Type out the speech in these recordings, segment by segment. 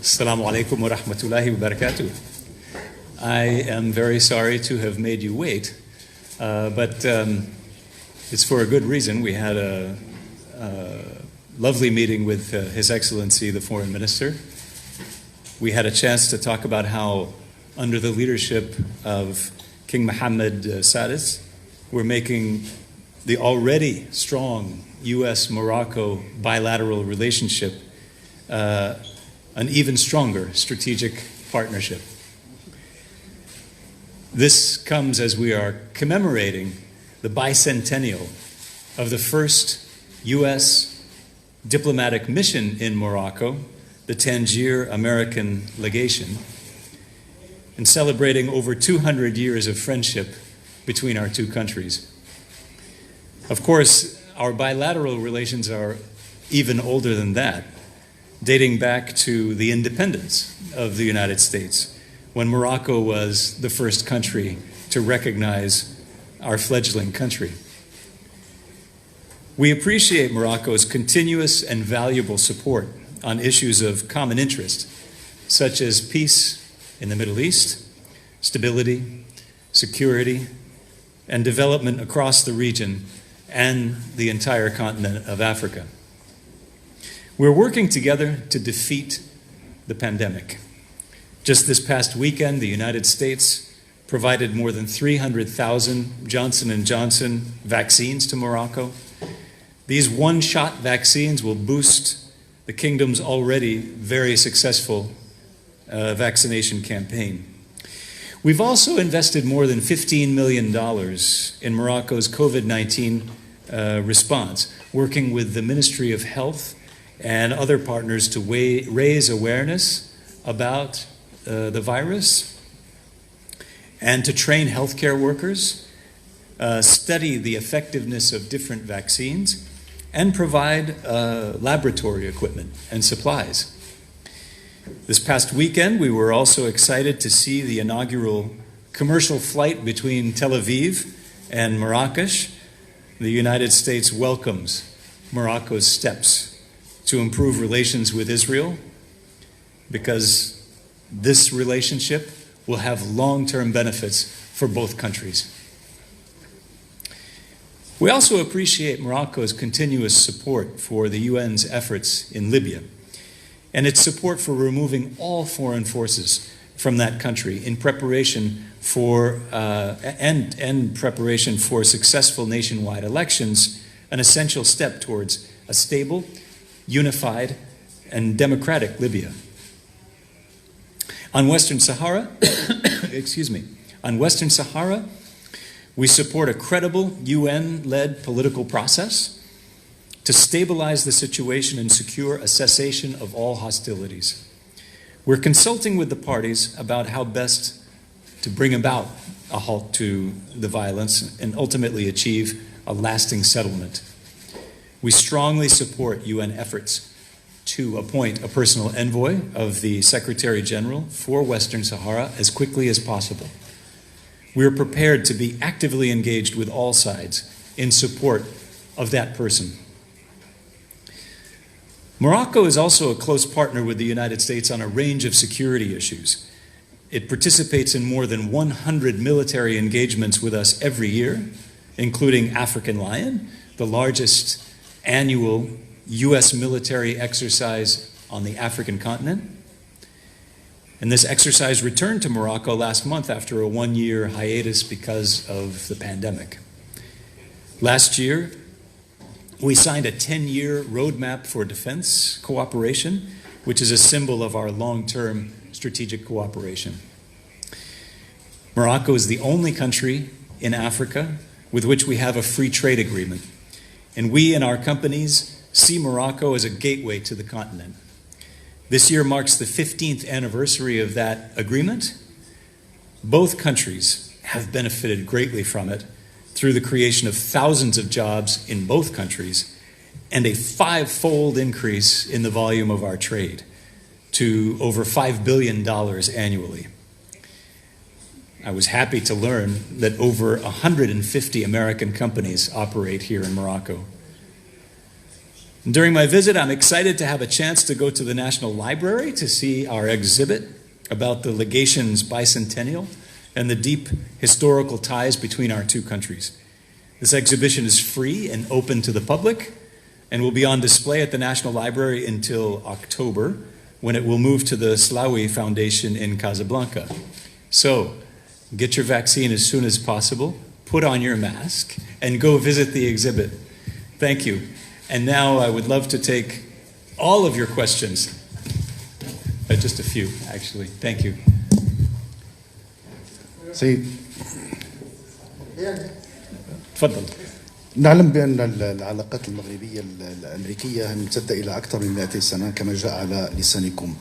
Assalamu alaikum wa rahmatullahi wa barakatuh. I am very sorry to have made you wait, but it's for a good reason. We had a lovely meeting with His Excellency, the Foreign Minister. We had a chance to talk about how, under the leadership of King Mohammed Sadis, we're making the already strong U.S.-Morocco bilateral relationship an even stronger strategic partnership. This comes as we are commemorating the bicentennial of the first U.S. diplomatic mission in Morocco, the Tangier American Legation, and celebrating over 200 years of friendship between our two countries. Of course, our bilateral relations are even older than that, dating back to the independence of the United States, when Morocco was the first country to recognize our fledgling country. We appreciate Morocco's continuous and valuable support on issues of common interest, such as peace in the Middle East, stability, security, and development across the region and the entire continent of Africa. We're working together to defeat the pandemic. Just this past weekend, the United States provided more than 300,000 Johnson & Johnson vaccines to Morocco. These one-shot vaccines will boost the kingdom's already very successful vaccination campaign. We've also invested more than $15 million in Morocco's COVID-19 response, working with the Ministry of Health and other partners to raise awareness about the virus and to train healthcare workers, study the effectiveness of different vaccines, and provide laboratory equipment and supplies. This past weekend, we were also excited to see the inaugural commercial flight between Tel Aviv and Marrakesh. The United States welcomes Morocco's steps to improve relations with Israel, because this relationship will have long-term benefits for both countries. We also appreciate Morocco's continuous support for the UN's efforts in Libya and its support for removing all foreign forces from that country in preparation for preparation for successful nationwide elections, an essential step towards a stable, unified, and democratic Libya. On Western Sahara, on Western Sahara, we support a credible UN-led political process to stabilize the situation and secure a cessation of all hostilities. We're consulting with the parties about how best to bring about a halt to the violence and ultimately achieve a lasting settlement. We strongly support UN efforts to appoint a personal envoy of the Secretary General for Western Sahara as quickly as possible. We are prepared to be actively engaged with all sides in support of that person. Morocco is also a close partner with the United States on a range of security issues. It participates in more than 100 military engagements with us every year, including African Lion, the largest annual U.S. military exercise on the African continent. And this exercise returned to Morocco last month after a one-year hiatus because of the pandemic. Last year, we signed a 10-year roadmap for defense cooperation, which is a symbol of our long-term strategic cooperation. Morocco is the only country in Africa with which we have a free trade agreement, and we and our companies see Morocco as a gateway to the continent. This year marks the 15th anniversary of that agreement. Both countries have benefited greatly from it through the creation of thousands of jobs in both countries and a five-fold increase in the volume of our trade to over $5 billion annually. I was happy to learn that over 150 American companies operate here in Morocco. During my visit, I'm excited to have a chance to go to the National Library to see our exhibit about the legation's bicentennial and the deep historical ties between our two countries. This exhibition is free and open to the public and will be on display at the National Library until October, when it will move to the Slawi Foundation in Casablanca. So, get your vaccine as soon as possible, put on your mask, and go visit the exhibit. Thank you. And now I would love to take all of your questions. Just a few, actually. Thank you. سيد تفضل. نعلم بأن العلاقات المغربية الأمريكية ممتدة إلى أكثر من 200 سنة كما جاء على لسانكم.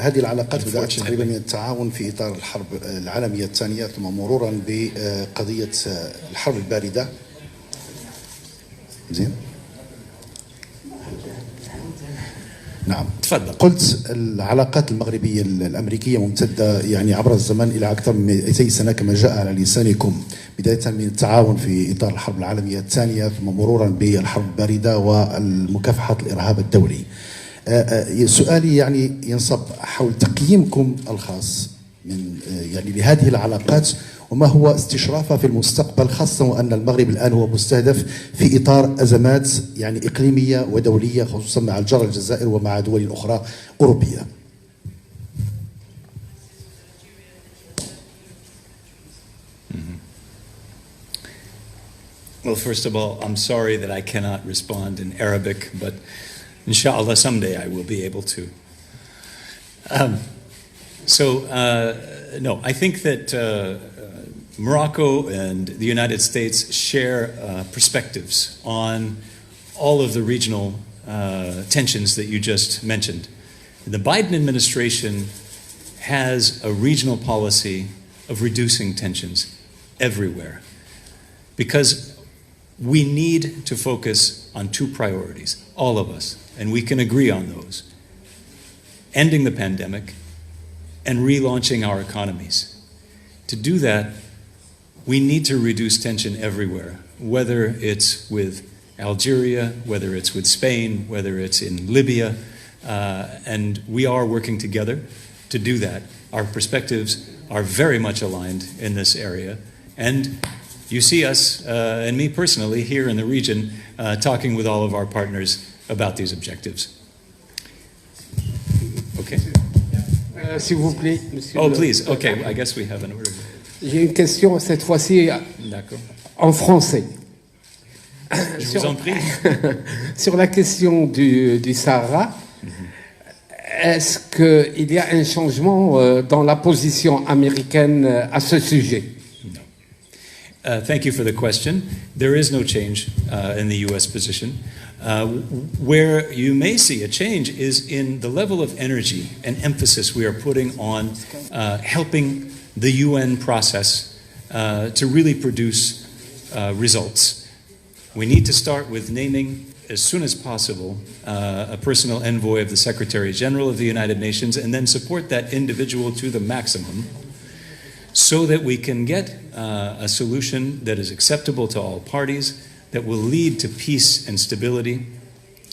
هذه العلاقات بدأت تقريبا من التعاون في إطار الحرب العالمية الثانية ثم مرورا بقضية الحرب الباردة. زين؟ نعم. تفضل. قلت العلاقات المغربية الأمريكية ممتدة يعني عبر الزمن إلى أكثر من 200 سنة كما جاء على لسانكم، بداية من التعاون في إطار الحرب العالمية الثانية ثم مرورا بالحرب الباردة ومكافحة الإرهاب الدولي. سؤالي يعني ينصب حول تقييمكم الخاص من يعني لهذه العلاقات، وما هو استشرافها في المستقبل، خاصة وأن المغرب الآن هو مستهدف في إطار أزمات يعني إقليمية ودولية، خصوصا مع الجار الجزائر ومع دول أخرى أوروبية. Well, first of all, I'm sorry that I cannot respond in Arabic, but inshallah someday I will be able to. No, I think that Morocco and the United States share perspectives on all of the regional tensions that you just mentioned. The Biden administration has a regional policy of reducing tensions everywhere because we need to focus on two priorities, all of us, and we can agree on those: ending the pandemic and relaunching our economies. To do that, we need to reduce tension everywhere, whether it's with Algeria, whether it's with Spain, whether it's in Libya, and we are working together to do that. Our perspectives are very much aligned in this area, and you see us, and me personally, here in the region, talking with all of our partners about these objectives. Okay. S'il vous plaît, monsieur. Oh, please. Okay, I guess we have an order. J'ai une question, cette fois-ci en français. Je vous en prie. Sur la question du Sahara, est-ce qu'il y a un changement dans la position américaine à ce sujet? Thank you for the question. There is no change in the U.S. position. Where you may see a change is in the level of energy and emphasis we are putting on helping the UN process to really produce results. We need to start with naming as soon as possible a personal envoy of the Secretary General of the United Nations, and then support that individual to the maximum, so that we can get a solution that is acceptable to all parties, that will lead to peace and stability,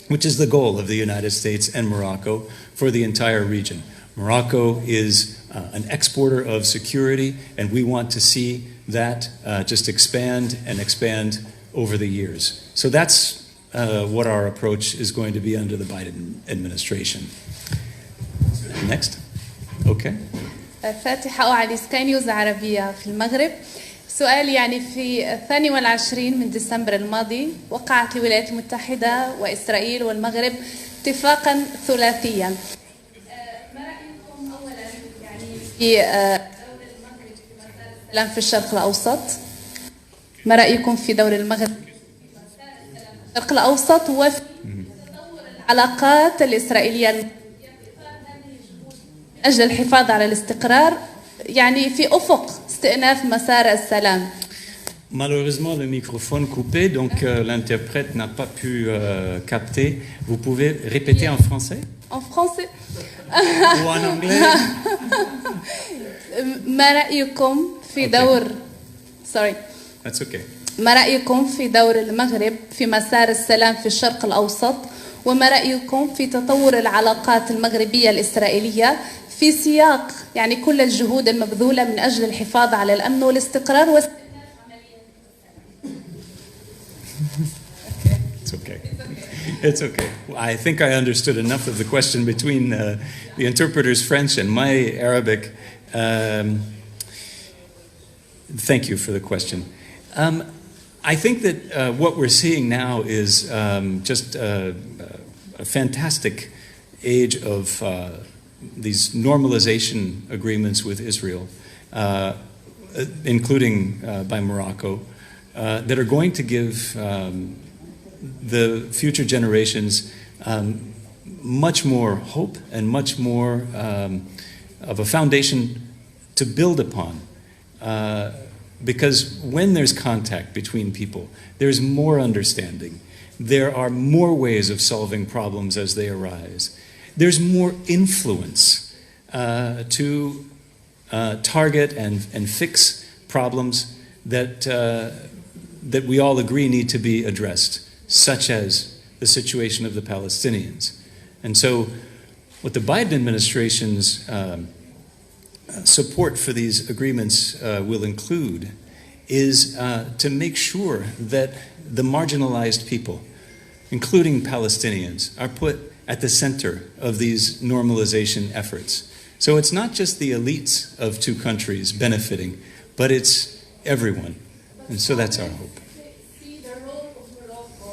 which is the goal of the United States and Morocco for the entire region. Morocco is an exporter of security, and we want to see that just expand and expand over the years. So that's what our approach is going to be under the Biden administration. Next. Okay. فاتحة وعلي سكاي نيوز عربية في المغرب. سؤال يعني في 22 من ديسمبر الماضي وقعت الولايات المتحدة وإسرائيل والمغرب اتفاقا ثلاثيا. ما رأيكم أولا يعني في دور المغرب في مسار السلام في الشرق الأوسط؟ ما رأيكم في دور المغرب في مسار السلام في الشرق الأوسط وفي تطور العلاقات الإسرائيلية أجل الحفاظ على الاستقرار يعني في أفق استئناف مسار السلام. Malheureusement, le microphone coupé, donc l'interprète n'a pas pu capter. Vous pouvez répéter en français? En français. Ou en anglais? ما رأيكم في دور sorry. That's okay. ما رأيكم في دور المغرب في مسار السلام في الشرق الأوسط وما رأيكم في تطور العلاقات المغربية الإسرائيلية في سياق يعني كل الجهود المبذولة من أجل الحفاظ على الأمن والاستقرار It's okay. It's okay. I think I understood enough of the question between the interpreter's French and my Arabic. Thank you for the question. I think that what we're seeing now is just a fantastic age of these normalization agreements with Israel, including by Morocco, that are going to give the future generations much more hope and much more of a foundation to build upon. Because when there's contact between people, there's more understanding. There are more ways of solving problems as they arise. There's more influence to target and fix problems that we all agree need to be addressed, such as the situation of the Palestinians. And so what the Biden administration's support for these agreements will include is to make sure that the marginalized people, including Palestinians, are put at the center of these normalization efforts. So it's not just the elites of two countries benefiting, but it's everyone. And so that's our hope.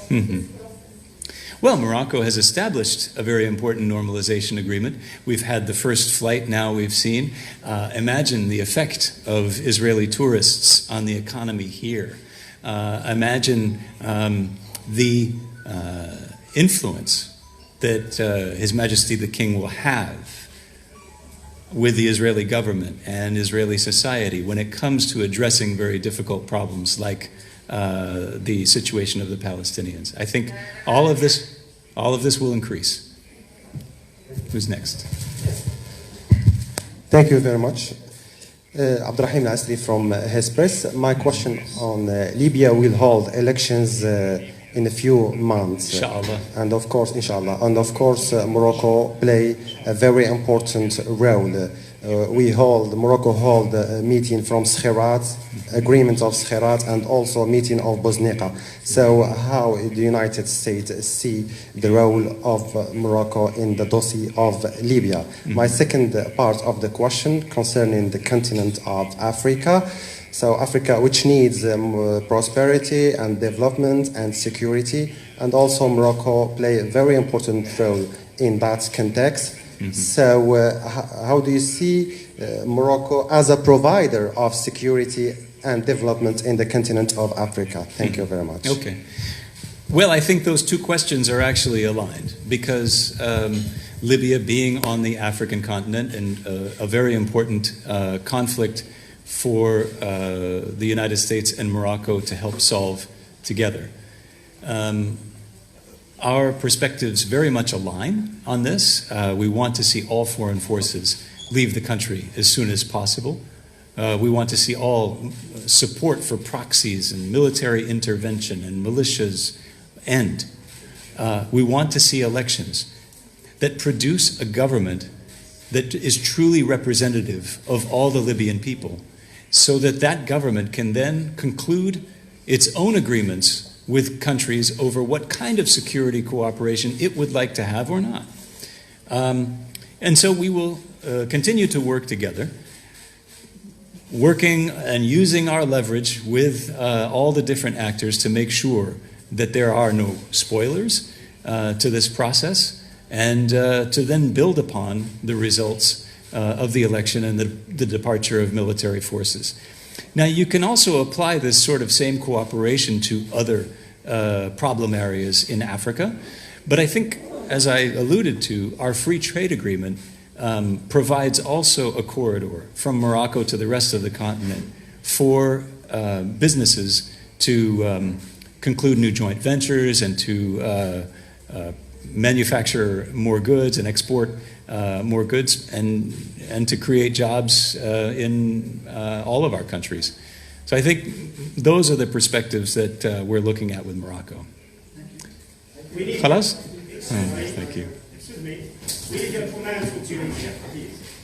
Mm-hmm. Well, Morocco has established a very important normalization agreement. We've had the first flight now we've seen. Imagine the effect of Israeli tourists on the economy here. Imagine the influence that His Majesty the King will have with the Israeli government and Israeli society when it comes to addressing very difficult problems like the situation of the Palestinians. I think all of this will increase. Who's next? Thank you very much. Abdurrahim Al-Asri from His Press. My question on Libya will hold elections in a few months. Inshallah. And of course, inshallah. And of course, Morocco play a very important role. Morocco hold a meeting from Skhirat, agreement of Skhirat, and also meeting of Bosnia. So how the United States see the role of Morocco in the dossier of Libya? Mm-hmm. My second part of the question concerning the continent of Africa. So Africa, which needs prosperity and development and security, and also Morocco play a very important role in that context. Mm-hmm. So how do you see Morocco as a provider of security and development in the continent of Africa? Thank you very much. Okay. Well, I think those two questions are actually aligned because Libya being on the African continent and a very important conflict for the United States and Morocco to help solve together. Our perspectives very much align on this. We want to see all foreign forces leave the country as soon as possible. We want to see all support for proxies and military intervention and militias end. We want to see elections that produce a government that is truly representative of all the Libyan people, so that that government can then conclude its own agreements with countries over what kind of security cooperation it would like to have or not. And so we will continue to work together, working and using our leverage with all the different actors to make sure that there are no spoilers to this process, and to then build upon the results of the election and the departure of military forces. Now, you can also apply this sort of same cooperation to other problem areas in Africa, but I think, as I alluded to, our free trade agreement provides also a corridor from Morocco to the rest of the continent for businesses to conclude new joint ventures and to manufacture more goods and export more goods and to create jobs in all of our countries. So I think those are the perspectives that we're looking at with Morocco. خلاص؟ Thank you. Excuse me, we can pronounce Tunisia, please.